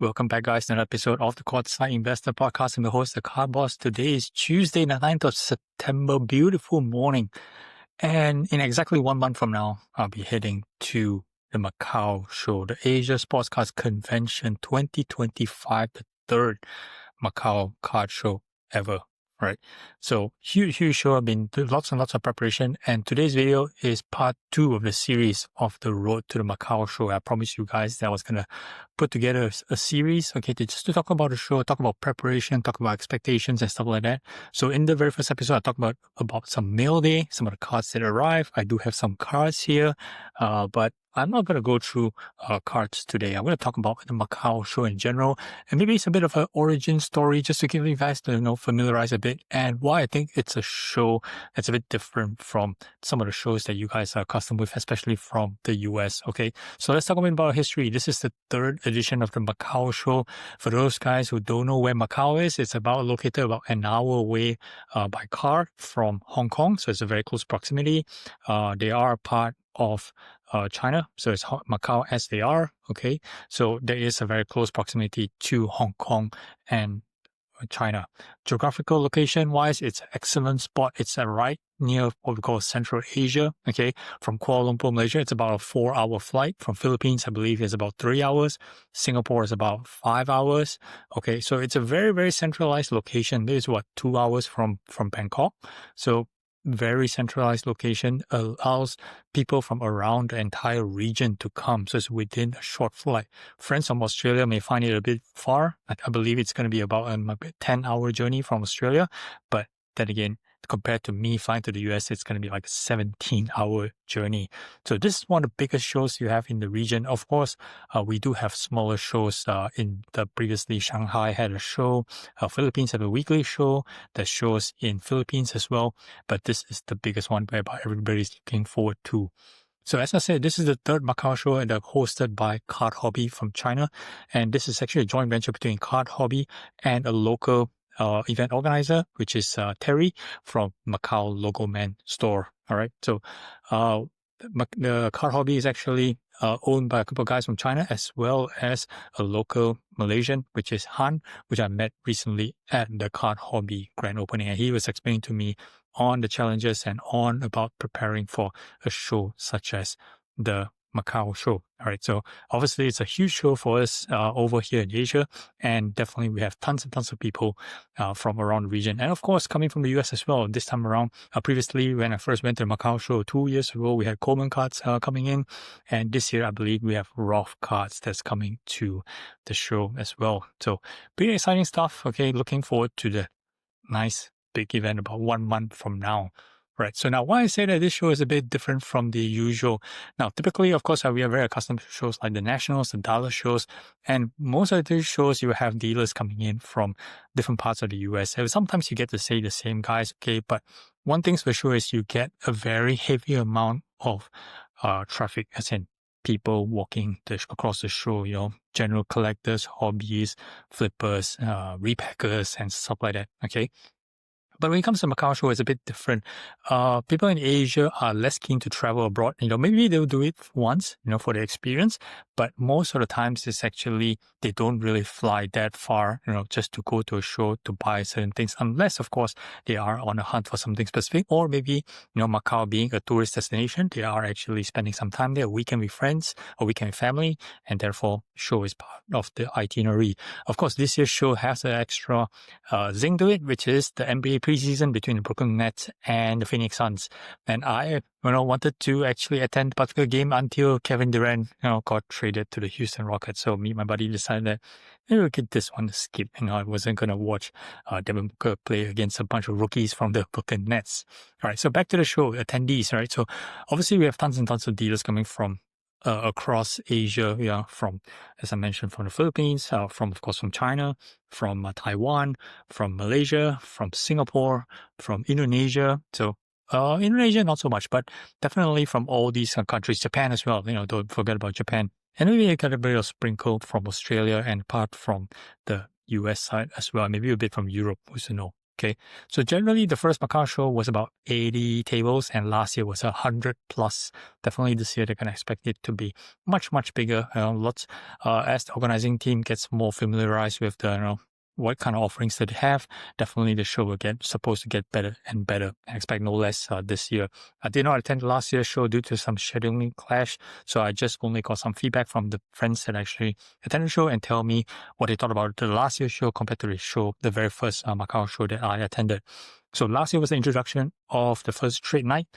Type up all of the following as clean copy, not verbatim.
Welcome back, guys, to another episode of the Courtside Investor Podcast. I'm the host, the Card Boss. Today is Tuesday, the 9th of September. Beautiful morning. And in exactly 1 month from now, I'll be heading to the Macau show, the Asia Sports Cards Convention 2025, the third Macau card show ever. Right. So huge show. I've been doing lots and lots of preparation. And today's video is part 2 of the series of the road to the Macau show. I promised you guys that I was going to put together a series, okay, to talk about the show, talk about preparation, talk about expectations and stuff like that. So in the very first episode, I talked about some mail day, some of the cards that arrive. I do have some cards here, but I'm not going to go through cards today. I'm going to talk about the Macau show in general, and maybe it's a bit of an origin story just to give you guys to familiarize a bit, and why I think it's a show that's a bit different from some of the shows that you guys are accustomed with, especially from the US. Okay, so let's talk a bit about history. This is the 3rd edition of the Macau show. For those guys who don't know where Macau is, it's located about an hour away by car from Hong Kong, so it's a very close proximity. They are part of China, so it's Macau as they are, okay? So there is a very close proximity to Hong Kong and China. Geographical location-wise, it's an excellent spot. It's right near what we call Central Asia, okay? From Kuala Lumpur, Malaysia, it's about a 4-hour flight. From Philippines, I believe, it's about 3 hours. Singapore is about 5 hours, okay? So it's a very, very centralized location. This is 2 hours from Bangkok. So very centralized location, allows people from around the entire region to come. So it's within a short flight. Friends from Australia may find it a bit far. I believe it's going to be about a 10-hour journey from Australia. But then again, compared to me flying to the US, it's going to be like a 17-hour journey. So this is one of the biggest shows you have in the region. Of course, we do have smaller shows. Previously, Shanghai had a show. Philippines have a weekly show. There's shows in Philippines as well. But this is the biggest one whereby everybody's looking forward to. So as I said, this is the 3rd Macau show, and they're hosted by Card Hobby from China. And this is actually a joint venture between Card Hobby and a local event organizer, which is Terry from Macau Logo Man store. All right. So the Card Hobby is actually owned by a couple of guys from China, as well as a local Malaysian, which is Han, which I met recently at the Card Hobby grand opening. And he was explaining to me on the challenges and on about preparing for a show such as the Macau show. All right. So obviously it's a huge show for us over here in Asia, and definitely we have tons and tons of people from around the region, and of course coming from the US as well. This time around, previously when I first went to the Macau show 2 years ago, we had Coleman cards coming in, and this year I believe we have Roth cards that's coming to the show as well. So pretty exciting stuff. Okay, looking forward to the nice big event about 1 month from now. Right. So now why I say that this show is a bit different from the usual. Now, typically, of course, we are very accustomed to shows like the Nationals, the Dollar shows, and most of these shows, you have dealers coming in from different parts of the US. And sometimes you get to say the same guys, okay, but one thing's for sure is you get a very heavy amount of traffic, as in people walking across the show, general collectors, hobbies, flippers, repackers, and stuff like that, okay? But when it comes to Macau show, it's a bit different. People in Asia are less keen to travel abroad. Maybe they'll do it once, for the experience. But most of the times it's actually, they don't really fly that far, just to go to a show to buy certain things. Unless, of course, they are on a hunt for something specific. Or maybe, Macau being a tourist destination, they are actually spending some time there, a weekend with friends, a weekend with family. And therefore, show is part of the itinerary. Of course, this year's show has an extra zing to it, which is the NBA preseason between the Brooklyn Nets and the Phoenix Suns. And I, wanted to actually attend the particular game until Kevin Durant, got traded to the Houston Rockets. So me and my buddy decided that maybe we could this one to skip. I wasn't going to watch Devin Booker play against a bunch of rookies from the Brooklyn Nets. All right. So back to the show, attendees, right? So obviously we have tons and tons of dealers coming from across Asia, from, as I mentioned, from the Philippines, of course, from China, from Taiwan, from Malaysia, from Singapore, from Indonesia. So, Indonesia, not so much, but definitely from all these countries, Japan as well, don't forget about Japan. And maybe I got a bit of sprinkle from Australia and part from the US side as well, maybe a bit from Europe, who's to know. Okay, so generally the first Macau show was about 80 tables, and last year was 100 plus. Definitely this year they can expect it to be much, much bigger. Lots as the organizing team gets more familiarized with the what kind of offerings that they have. Definitely the show will supposed to get better and better. I expect no less this year. I did not attend last year's show due to some scheduling clash, so I just only got some feedback from the friends that actually attended the show and tell me what they thought about the last year's show compared to the show, the very first Macau show that I attended. So last year was the introduction of the first trade night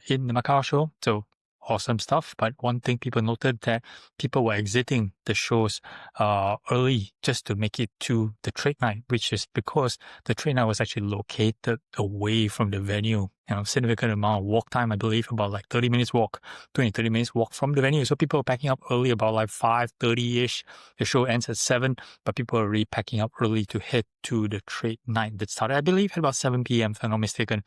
in the Macau show. So awesome stuff. But one thing people noted that people were exiting the shows early just to make it to the trade night, which is because the trade night was actually located away from the venue. Significant amount of walk time, I believe, about like 30 minutes walk, 30 minutes walk from the venue. So people are packing up early, about like 5:30-ish. The show ends at 7, but people are already packing up early to head to the trade night that started, I believe, at about 7 p.m., if I'm not mistaken.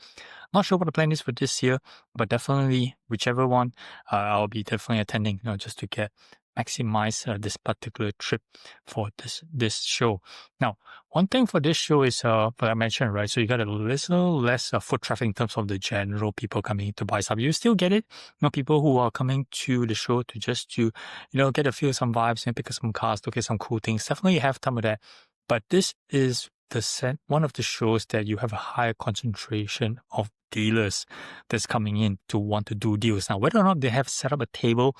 Not sure what the plan is for this year, but definitely whichever one, I'll be definitely attending, just to maximize this particular trip for this show. Now, one thing for this show is, what I mentioned, right? So you got a little less foot traffic in terms of the general people coming to buy stuff. You still get it, people who are coming to the show to get a feel, some vibes, and pick up some cars, look at some cool things. Definitely have some of that. But this is one of the shows that you have a higher concentration of dealers that's coming in to want to do deals. Now, whether or not they have set up a table,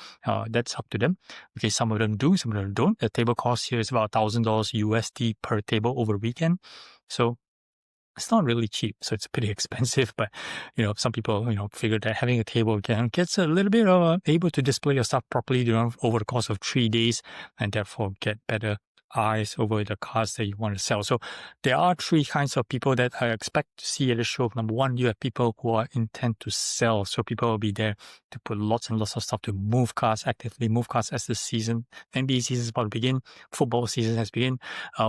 that's up to them. Okay, some of them do, some of them don't. The table cost here is about $1,000 USD per table over the weekend. So it's not really cheap, so it's pretty expensive. But some people figure that having a table gets a little bit able to display your stuff properly over the course of 3 days, and therefore get better eyes over the cars that you want to sell. So there are 3 kinds of people that I expect to see at the show. Number one, you have people who are intent to sell. So people will be there to put lots and lots of stuff to actively move cars as the season, NBA season is about to begin. Football season has begun.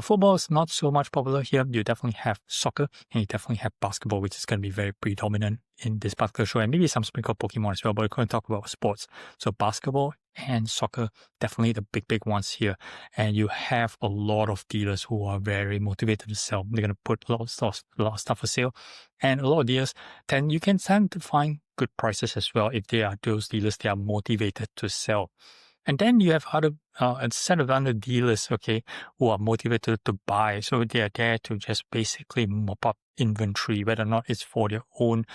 Football is not so much popular here. You definitely have soccer and you definitely have basketball, which is going to be very predominant in this particular show, and maybe some sprinkle Pokemon as well, but we're going to talk about sports. So basketball and soccer, definitely the big ones here. And you have a lot of dealers who are very motivated to sell. They're going to put a lot of stuff for sale. And a lot of dealers, you can tend to find good prices as well if they are those dealers, they are motivated to sell. And then you have a set of other dealers, who are motivated to buy. So they are there to just basically mop up inventory, whether or not it's for their own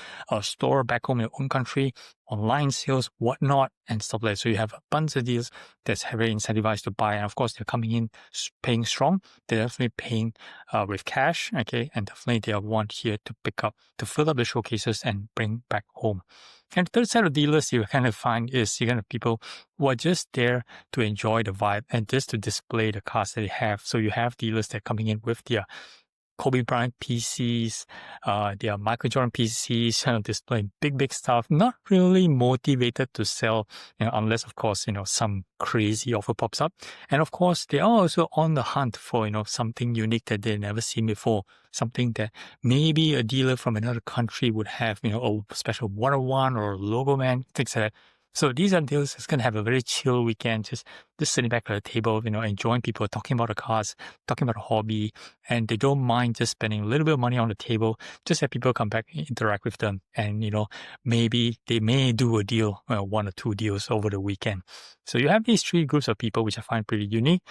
store back home in their own country, online sales, whatnot, and stuff like that. So you have a bunch of deals that's very incentivized to buy. And of course, they're coming in paying strong. They're definitely paying with cash, and definitely they are one here to pick up, to fill up the showcases and bring back home. And the third set of dealers you kind of find is you're going to have people who are just there to enjoy the vibe and just to display the cars that they have. So you have dealers that are coming in with their Kobe Bryant PCs, their Michael Jordan PCs, displaying big stuff, not really motivated to sell, unless of course, some crazy offer pops up. And of course, they are also on the hunt for, something unique that they've never seen before, something that maybe a dealer from another country would have, a special 101 or logo man, things like that. So these are dealers that's going to have a very chill weekend, just sitting back at the table, enjoying people, talking about the cars, talking about the hobby, and they don't mind just spending a little bit of money on the table, just have people come back and interact with them. And, maybe they may do a deal, 1 or 2 deals over the weekend. So you have these 3 groups of people, which I find pretty unique.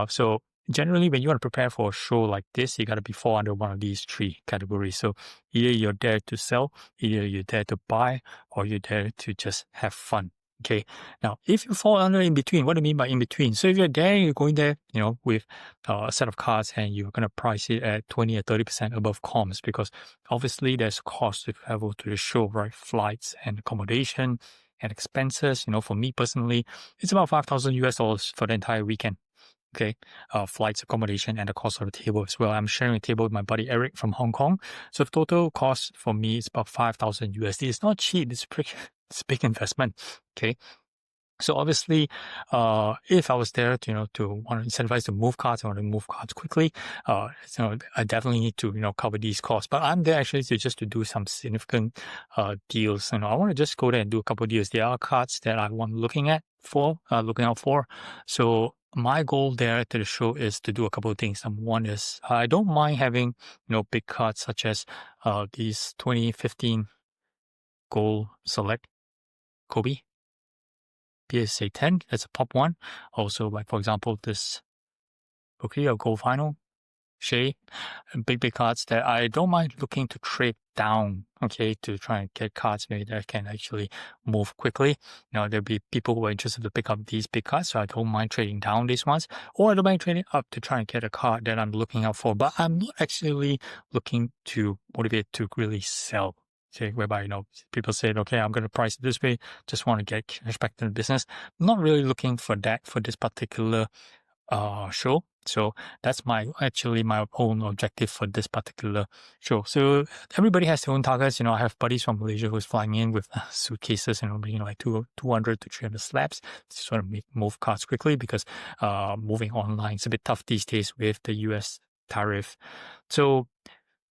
So generally, when you want to prepare for a show like this, you got to fall under one of these 3 categories. So either you're there to sell, either you're there to buy, or you're there to just have fun. Okay. Now, if you fall under in between, what do I mean by in between? So if you're there, you're going there, with a set of cars and you're going to price it at 20 or 30% above comms, because obviously there's cost to travel to the show, right? Flights and accommodation and expenses. For me personally, it's about $5,000 for the entire weekend. Okay, flights, accommodation, and the cost of the table as well. I'm sharing a table with my buddy Eric from Hong Kong. So the total cost for me is about $5,000 USD. It's not cheap. It's a big investment. Okay. So obviously, if I was there to, to want to incentivize to move cards, I want to move cards quickly. So I definitely need to, cover these costs. But I'm there actually to do some significant, deals. I want to just go there and do a couple of deals. There are cards that I want looking out for. So my goal there at the show is to do a couple of things. One is I don't mind having, big cards such as, these 2015 Gold Select Kobe. PSA 10, that's a pop one. Also, like for example, this Rookie or Gold Final, Shea, big cards that I don't mind looking to trade down, okay, to try and get cards maybe that can actually move quickly. There'll be people who are interested to pick up these big cards, so I don't mind trading down these ones, or I don't mind trading up to try and get a card that I'm looking out for, but I'm not actually looking to motivate to really sell. Okay, whereby, people say, okay, I'm going to price it this way, just want to get cash back to the business. I'm not really looking for that for this particular show. So that's my own objective for this particular show. So everybody has their own targets. I have buddies from Malaysia who's flying in with suitcases, bringing like 200 to 300 slabs to sort of move cards quickly because moving online is a bit tough these days with the US tariff. So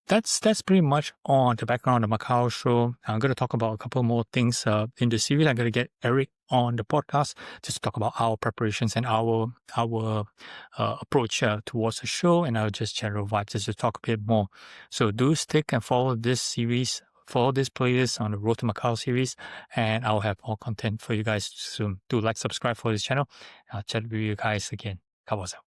that's pretty much on the background of the Macau show. I'm going to talk about a couple more things in the series. I'm going to get Eric on the podcast just to talk about our preparations and our approach towards the show, and our just general vibes just to talk a bit more. So do stick and follow this series, follow this playlist on the Road to Macau series, and I'll have more content for you guys soon. Do like, subscribe for this channel. I'll chat with you guys again. 卡波手。